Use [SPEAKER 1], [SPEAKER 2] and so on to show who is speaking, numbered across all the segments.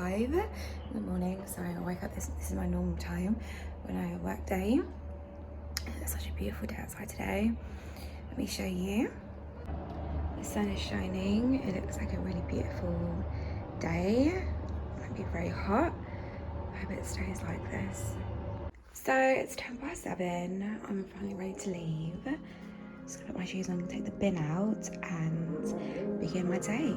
[SPEAKER 1] 5 in the morning, so I wake up, this is my normal time when I have a work day. It's such a beautiful day outside today. Let me show you. The sun is shining. It looks like a really beautiful day. It might be very hot. I hope it stays like this. So it's 7:10. I'm finally ready to leave. Just gonna put my shoes on, take the bin out and begin my day.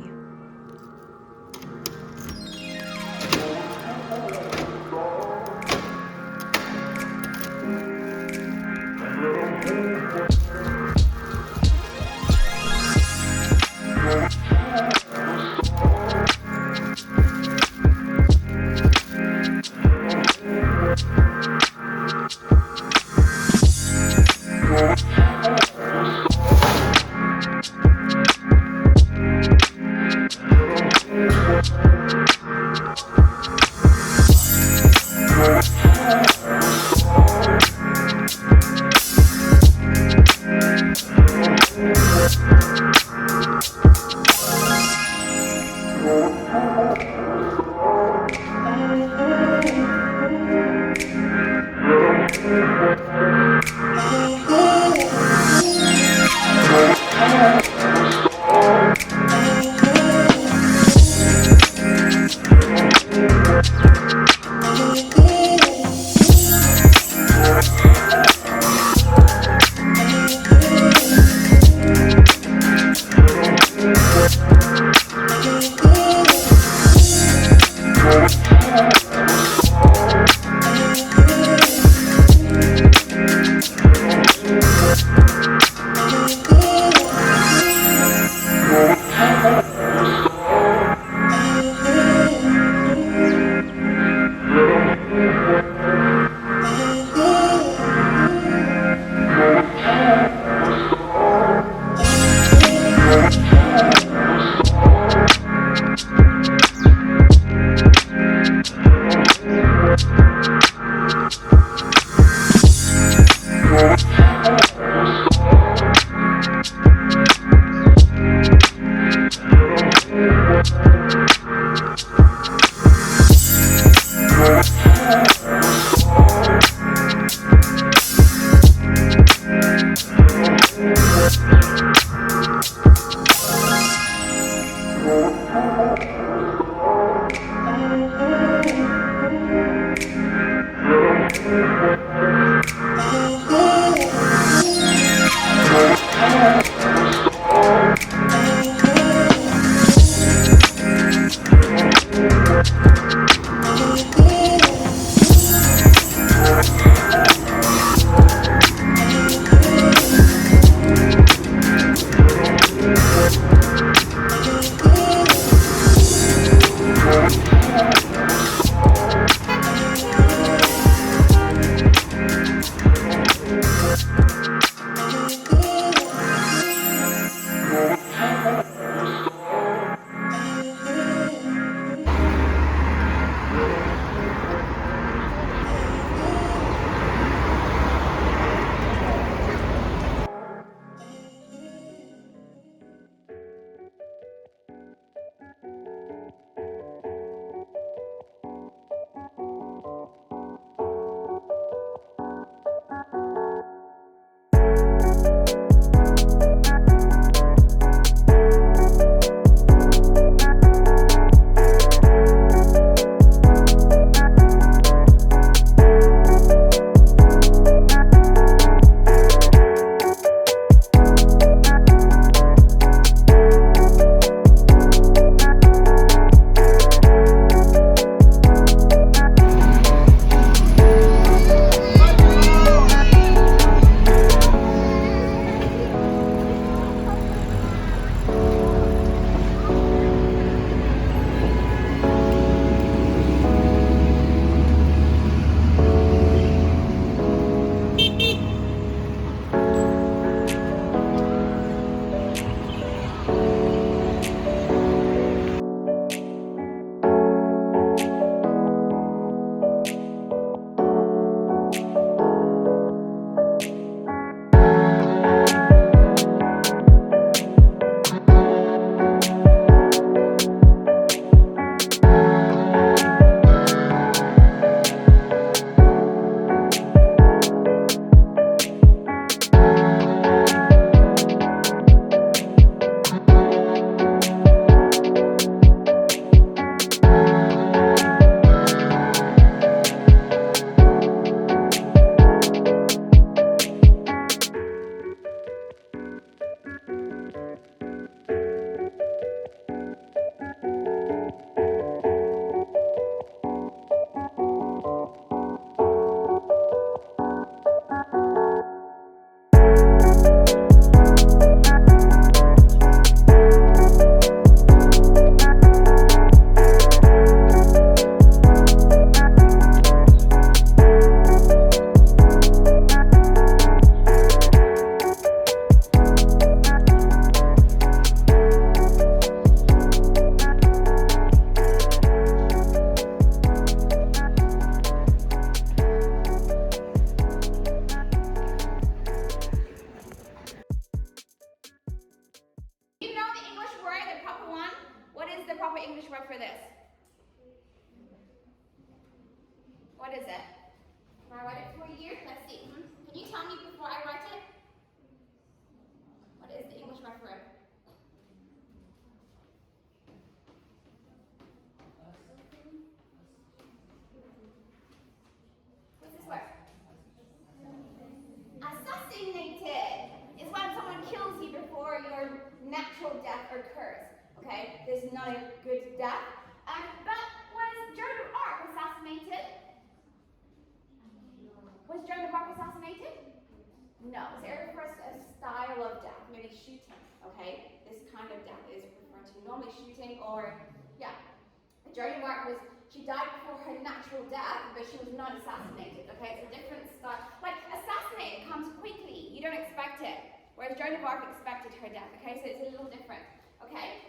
[SPEAKER 2] What is it? Can I write it for you? Let's see. Can you tell me before I write it? What is the English word for it? What's this word? Assassinated is when someone kills you before your natural death occurs. Okay, this is not a good death. But was Joan of Arc assassinated? Was Joan of Arc assassinated? No, so it refers to a style of death, maybe shooting. Okay, this kind of death is referred to normally shooting or, yeah. Joan of Arc she died before her natural death, but she was not assassinated. Okay, it's a different style. Like assassinated comes quickly, you don't expect it. Whereas Joan of Arc expected her death. Okay, so it's a little different. Okay.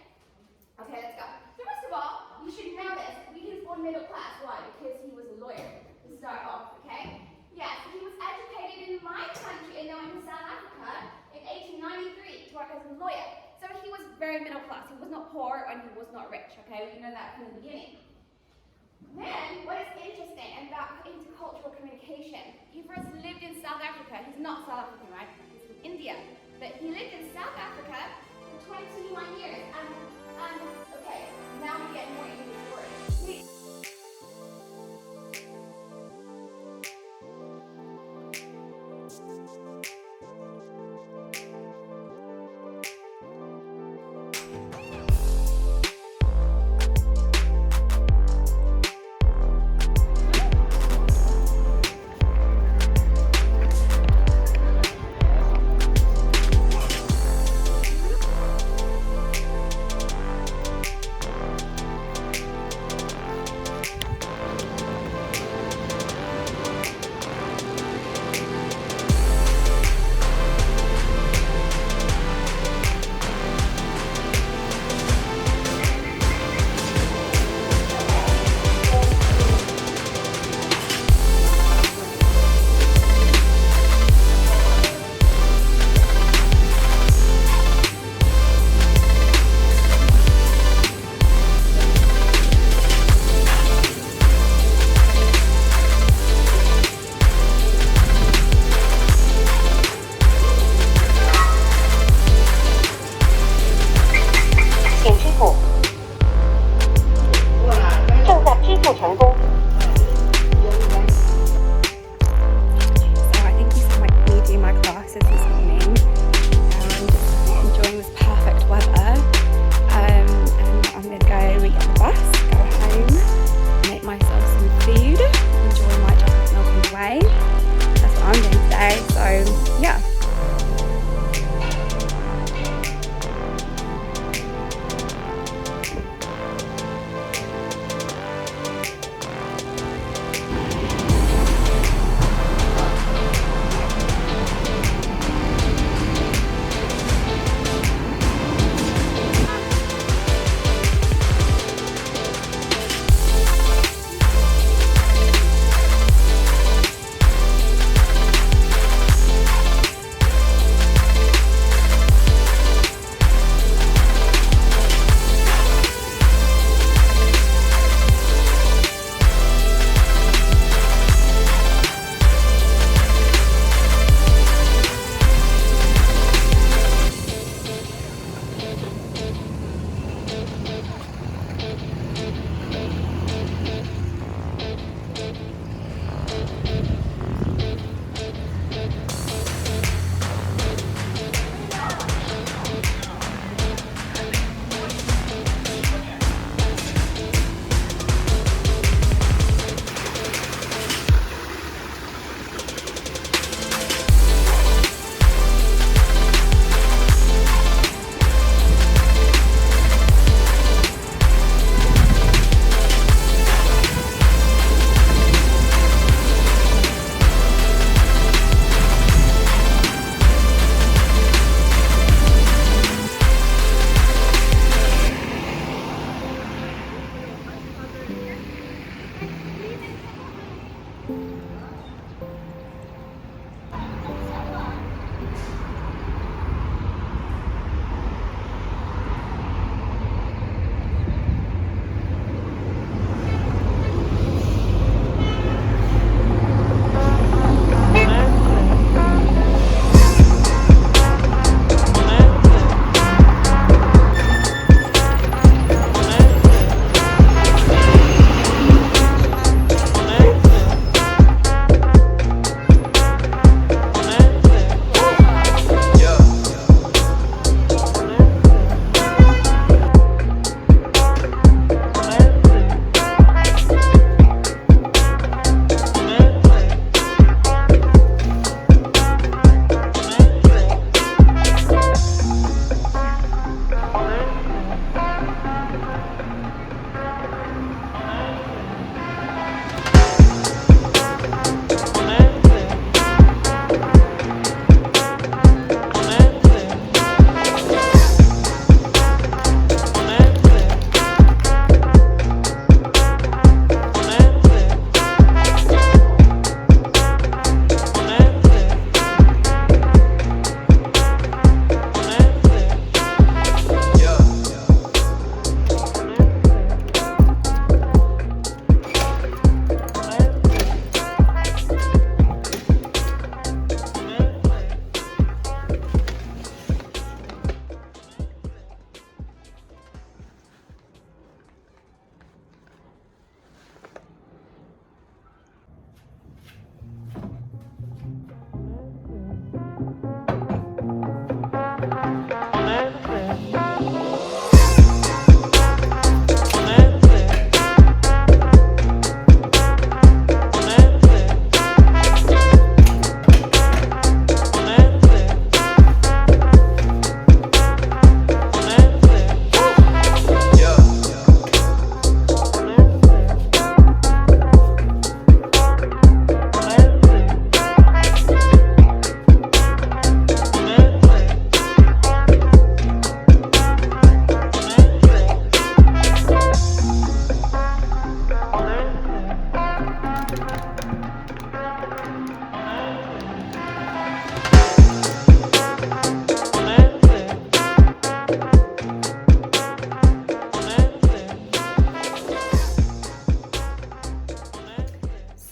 [SPEAKER 2] Okay, let's go. So first of all, you should know this. He was born middle class. Why? Because he was a lawyer to start off, okay? Yes, he was educated in my country and then went to South Africa in 1893 to work as a lawyer. So he was very middle class. He was not poor and he was not rich, okay? We know that from the beginning. Then, what is interesting about intercultural communication, he first lived in South Africa. He's not South African, right? He's from India. But he lived in South Africa for 21 years. Okay, now we get more into the story.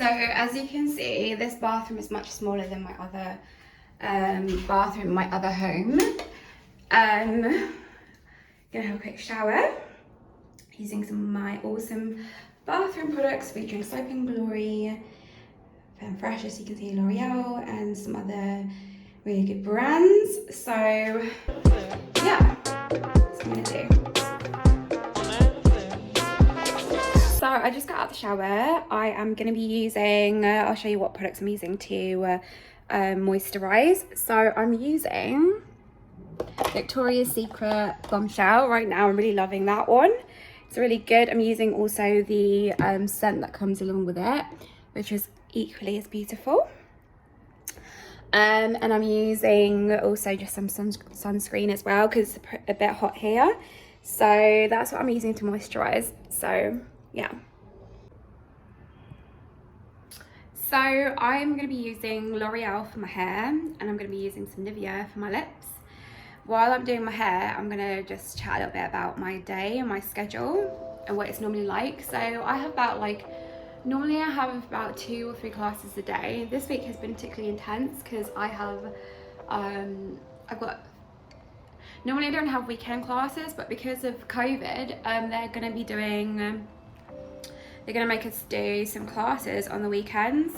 [SPEAKER 1] So as you can see, this bathroom is much smaller than my other bathroom in my other home. Gonna have a quick shower using some of my awesome bathroom products featuring Soap and Glory, Femme Fresh, as you can see, L'Oreal, and some other really good brands. So yeah, that's what I'm gonna do. So I just got out of the shower. I am going to be using, I'll show you what products I'm using to moisturize. So I'm using Victoria's Secret Bombshell right now. I'm really loving that one. It's really good. I'm using also the scent that comes along with it, which is equally as beautiful. And I'm using also just some sunscreen as well because it's a bit hot here. So that's what I'm using to moisturize. So yeah. So I'm going to be using L'Oreal for my hair, and I'm going to be using some Nivea for my lips. While I'm doing my hair, I'm going to just chat a little bit about my day and my schedule and what it's normally like. So I have normally I have about 2 or 3 classes a day. This week has been particularly intense because I have, normally I don't have weekend classes, but because of COVID, they're going to be doing, they're going to make us do some classes on the weekends,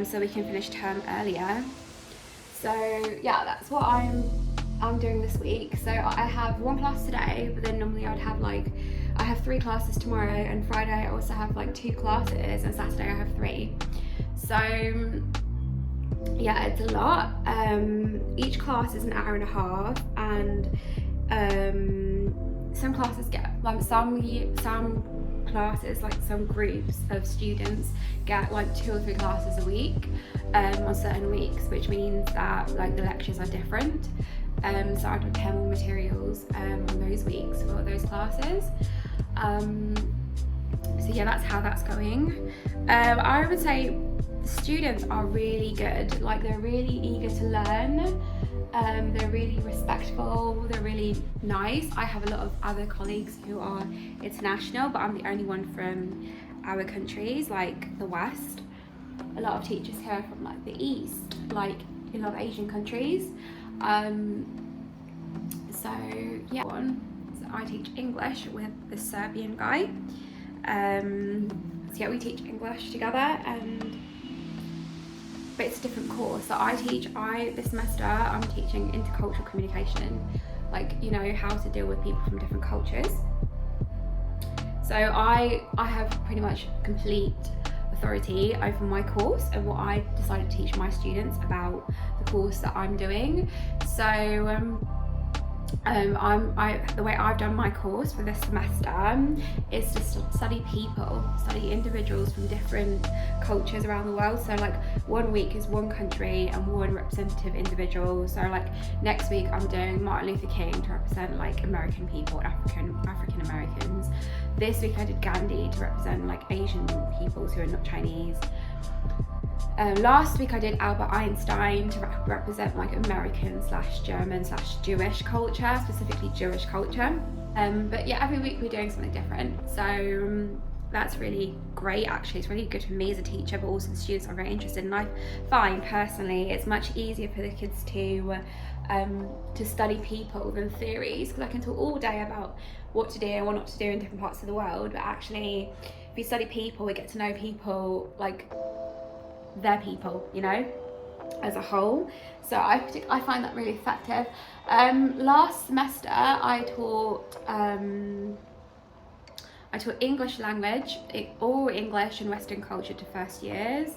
[SPEAKER 1] so we can finish term earlier. So yeah, that's what I'm doing this week. So I have 1 class today, but then normally I have 3 classes tomorrow, and Friday I also have 2 classes, and Saturday I have 3. So yeah, it's a lot. Each class is an hour and a half, and some classes get some groups of students get 2 or 3 classes a week on certain weeks, which means that the lectures are different. So I prepare more materials on those weeks for those classes. So yeah, that's how that's going. I would say the students are really good. They're really eager to learn. They're really respectful, they're really nice. I have a lot of other colleagues who are international, but I'm the only one from our countries, the West. A lot of teachers here are from the East, in a lot of Asian countries. So yeah, so I teach English with the Serbian guy. So yeah, we teach English together, but it's a different course. So this semester I'm teaching intercultural communication, how to deal with people from different cultures. So I have pretty much complete authority over my course and what I decided to teach my students about the course that I'm doing. So the way I've done my course for this semester is to study individuals from different cultures around the world. So 1 week is 1 country and 1 representative individual. So next week I'm doing Martin Luther King to represent American people, African Americans. This week I did Gandhi to represent Asian peoples who are not Chinese. Last week I did Albert Einstein to represent American/German/Jewish culture, specifically Jewish culture. But yeah, every week we're doing something different. So that's really great actually. It's really good for me as a teacher, but also the students are very interested. And I find personally it's much easier for the kids to study people than theories, because I can talk all day about what to do and what not to do in different parts of the world, but actually if you study people, we get to know people their people, as a whole. So I find that really effective. Last semester I taught English language, all English and Western culture to first years,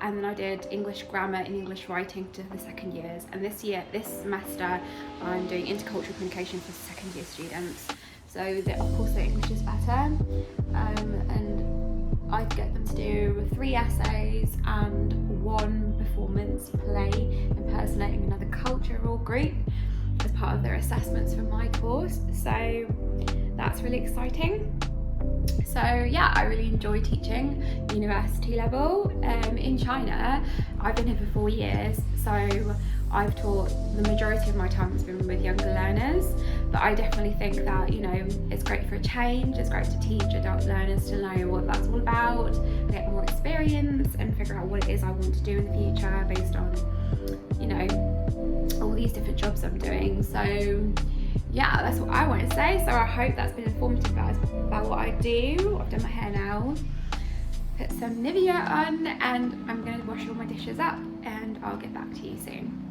[SPEAKER 1] and then I did English grammar and English writing to the second years. And this semester I'm doing intercultural communication for second year students. So of course their English is better, and I get them to do 3 essays and 1 performance play impersonating another culture or group as part of their assessments for my course. So that's really exciting. So yeah, I really enjoy teaching university level. In China, I've been here for 4 years, so I've taught, the majority of my time has been with younger learners, but I definitely think that, it's great for a change. It's great to teach adult learners to know what that's all about, get more experience,
[SPEAKER 2] and figure out what it is I want to do in the future based on, you know, all these different jobs I'm doing. So yeah, that's what I want to say. So I hope that's been informative about what I do. I've done my hair now, put some Nivea on, and I'm going to wash all my dishes up, and I'll get back to you soon.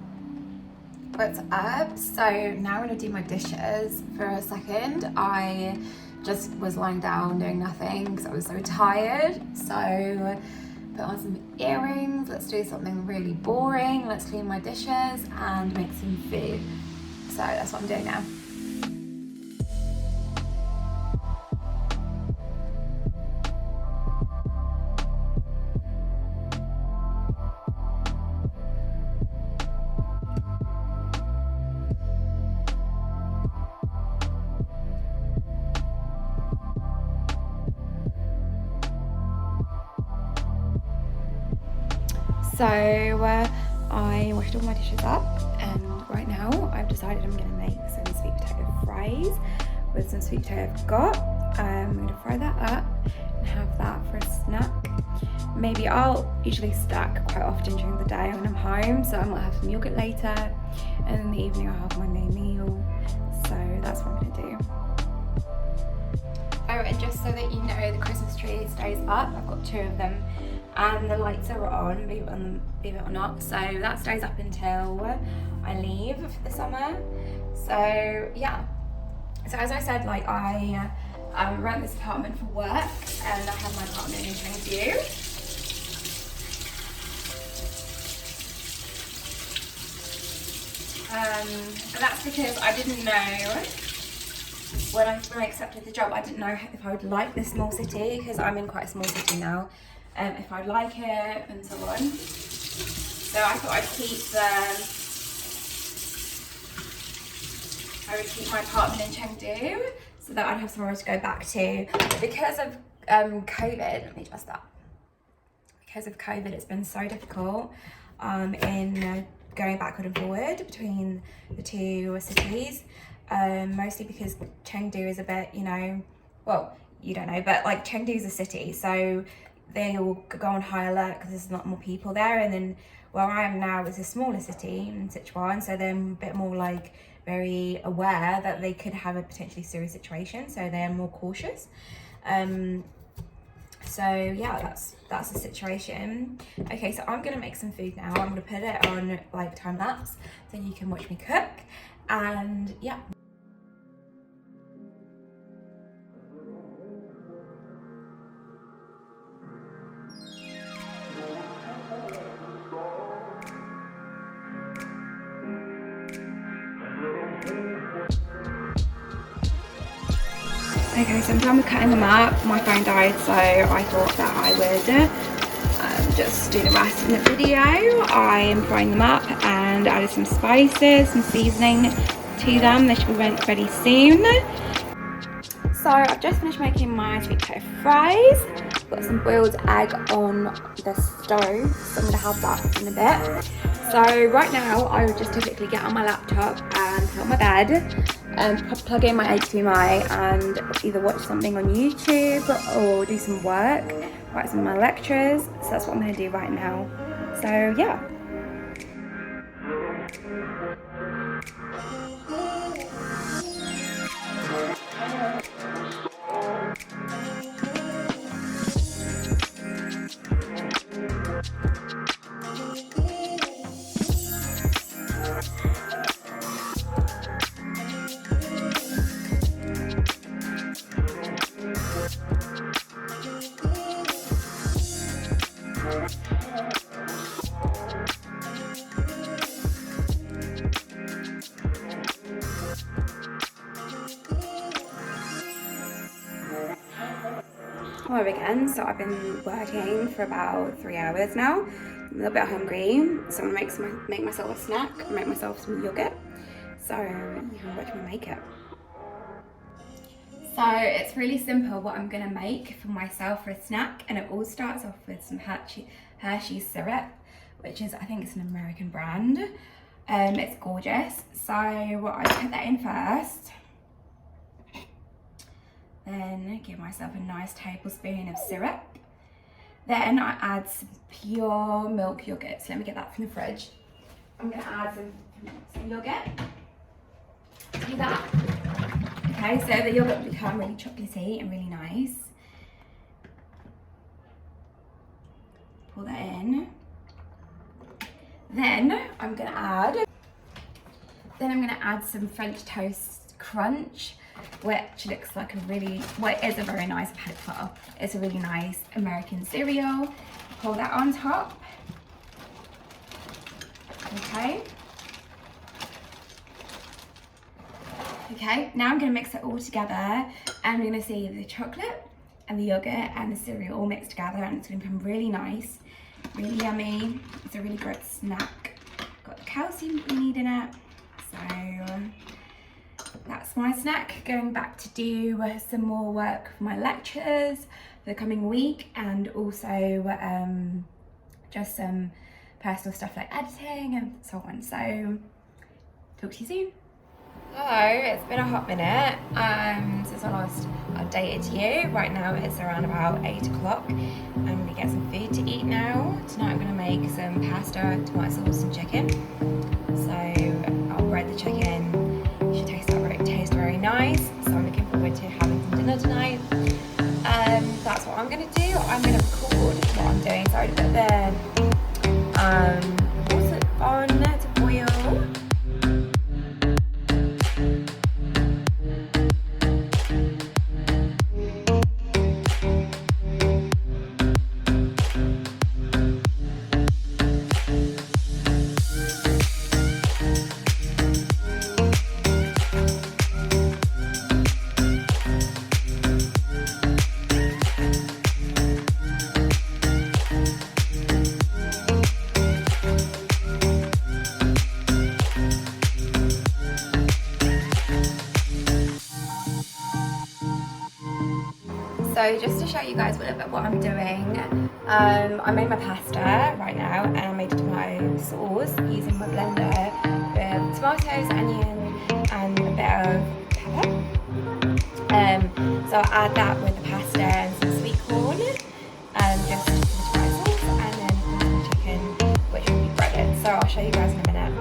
[SPEAKER 2] What's up? So now I'm going to do my dishes. For a second I just was lying down doing nothing because I was so tired. So put on some earrings, let's do something really boring, let's clean my dishes and make some food. So that's what I'm doing now. So I washed all my dishes up, and right now I've decided I'm going to make some sweet potato fries with some sweet potato I've got. I'm going to fry that up and have that for a snack. Maybe I'll usually snack quite often during the day when I'm home, so I might have some yogurt later, and in the evening I'll have my main meal. So that's what I'm going to do. Oh, and just so that you know, the Christmas tree stays up. I've got 2 of them. And the lights are on, believe it or not. So that stays up until I leave for the summer. So yeah. So as I said, like I rent this apartment for work, and I have my apartment in Chengdu. And that's because I didn't know when I accepted the job, I didn't know if I would like this small city, because I'm in quite a small city now. If I'd like it and so on. So I thought I would keep my apartment in Chengdu so that I'd have somewhere to go back to. But because of COVID, let me adjust that. Because of COVID, it's been so difficult in going backward and forward between the 2 cities. Mostly because Chengdu is a bit, you know, well, you don't know, but like Chengdu is a city, so they will go on high alert because there's a lot more people there. And then where I am now is a smaller city in Sichuan, so they're a bit more like very aware that they could have a potentially serious situation, so they're more cautious. So yeah, that's the situation. Okay, so I'm gonna make some food now. I'm gonna put it on like time lapse so you can watch me cook, and yeah. Okay, so I'm done with cutting them up. My phone died, so I thought that I would just do the rest in the video. I am frying them up and added some spices, some seasoning to them. They should be ready soon. So I've just finished making my sweet potato fries. Got some boiled egg on the stove, so I'm going to have that in a bit. So right now I would just typically get on my laptop and sit on my bed and plug in my HDMI and either watch something on YouTube or do some work, write some of my lectures. So that's what I'm going to do right now. So yeah. Hello again. So I've been working for about 3 hours now. I'm a little bit hungry, so I'm gonna make myself a snack, make myself some yogurt, so you can watch me make it. So it's really simple what I'm gonna make for myself for a snack, and it all starts off with some Hershey's syrup, which is, I think it's an American brand. It's gorgeous. So I put that in first. Then give myself a nice tablespoon of syrup.
[SPEAKER 1] Then I add some pure milk yogurt. So let me get that from the fridge. I'm gonna add some yogurt. Do that. Okay, so the yogurt will become really chocolatey and really nice. Pour that in. Then I'm gonna add some French toast crunch, which looks like a really, well, it is a very nice pepper. It's a really nice American cereal. Pour that on top. Okay. Okay, now I'm gonna mix it all together, and I'm gonna see the chocolate and the yogurt and the cereal all mixed together, and it's gonna become really nice, really yummy. It's a really great snack. Got the calcium we need in it. So that's my snack. Going back to do some more work for my lectures for the coming week, and also just some personal stuff like editing and so on. So talk to you soon. Hello, it's been a hot minute since I last updated you. Right now it's around about 8 o'clock. I'm gonna get some food to eat now. Tonight I'm gonna make some pasta, tomato sauce and chicken. So I'll bread the chicken. It should taste very nice. So I'm looking forward to having some dinner tonight. That's what I'm gonna do. I'm gonna record what I'm doing. So I put the water on to boil. So just to show you guys a little bit what I'm doing, I made my pasta right now, and I made a tomato sauce using my blender with tomatoes, onion and a bit of pepper. So I'll add that with the pasta and some sweet corn, just for the tomato sauce, and then some chicken, which will be breaded. So I'll show you guys in a minute.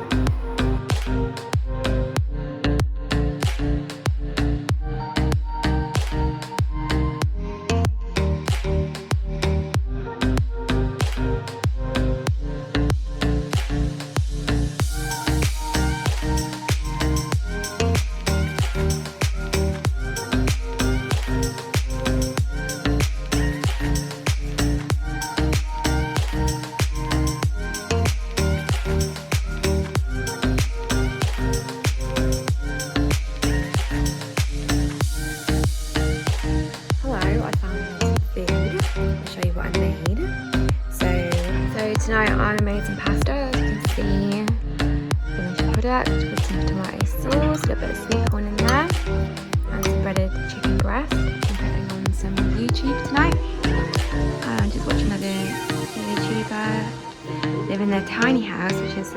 [SPEAKER 1] Tonight I made some pasta, as you can see, finished product with some tomato sauce, a little bit of sweet corn in there, and some breaded chicken breast. I'm putting on some YouTube tonight. I'm just watching another YouTuber live in their tiny house, which is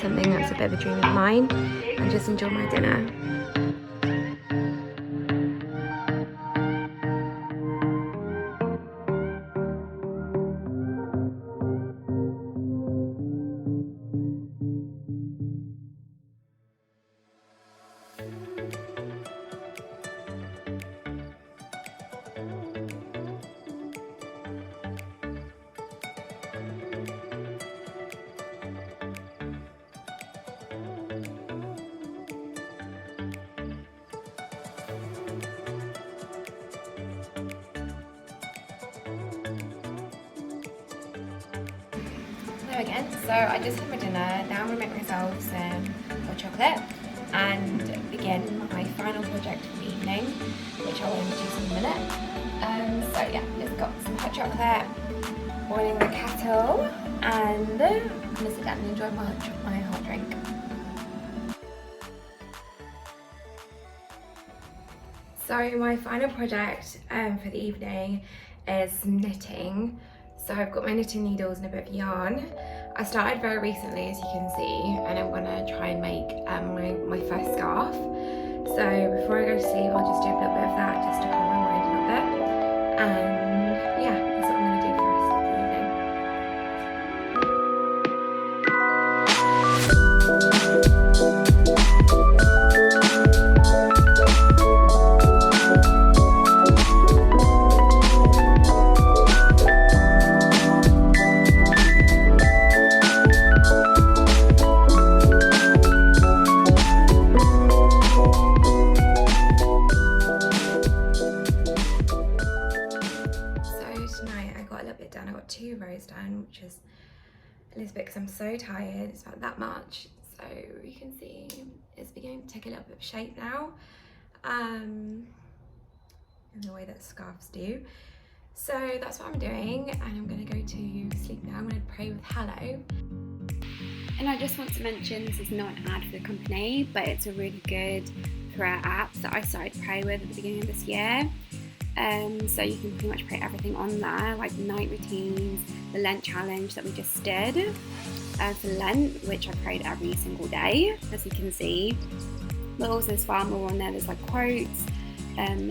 [SPEAKER 1] something that's a bit of a dream of mine, and just enjoy my dinner. Hello again. So I just had my dinner. Now I'm going to make myself some hot chocolate and begin my final project for the evening, which I will introduce in a minute. So yeah, just got some hot chocolate, boiling the kettle, and I'm going to sit down and enjoy my hot drink. So my final project for the evening is some knitting. So I've got my knitting needles and a bit of yarn. I started very recently, as you can see, and I'm gonna try and make my first scarf. So before I go to sleep, I'll just do a little bit of that just to calm my mind a little bit. And yeah, that's what I'm gonna do for the rest of the 2 rows done, which is a little bit because I'm so tired. It's about that much. So you can see it's beginning to take a little bit of shape now, in the way that scarves do. So that's what I'm doing, and I'm going to go to sleep now. I'm going to pray with Hello.
[SPEAKER 3] And I just want to mention, this is not an ad for the company, but it's a really good prayer app that I started to pray with at the beginning of this year. So you can pretty much pray everything on there, like the night routines, the Lent challenge that we just did for Lent, which I prayed every single day, as you can see. But also there's far more on there. There's like quotes,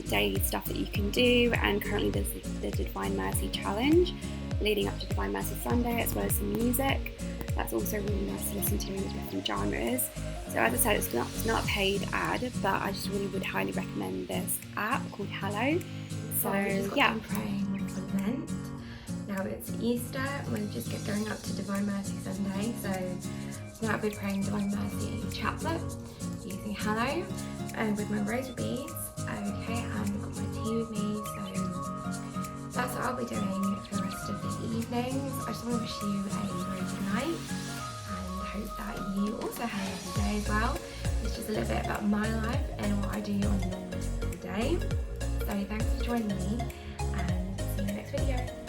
[SPEAKER 3] daily stuff that you can do, and currently there's the Divine Mercy challenge leading up to Divine Mercy Sunday, as well as some music. That's also really nice to listen to in different genres. So as I said, it's not a paid ad, but I just really would highly recommend this app called Hello. So yeah.
[SPEAKER 1] I'm praying for Lent. Now it's Easter, and we're just going up to Divine Mercy Sunday. So now I'll be praying Divine Mercy chaplet using Hello, and with my rosary beads. Okay, and I've got my tea with me, so that's what I'll be doing for the rest of the evenings. I just want to wish you a very good night, and hope that you also have a lovely day as well. It's just a little bit about my life and what I do on a normal day. So thanks for joining me, and see you in the next video.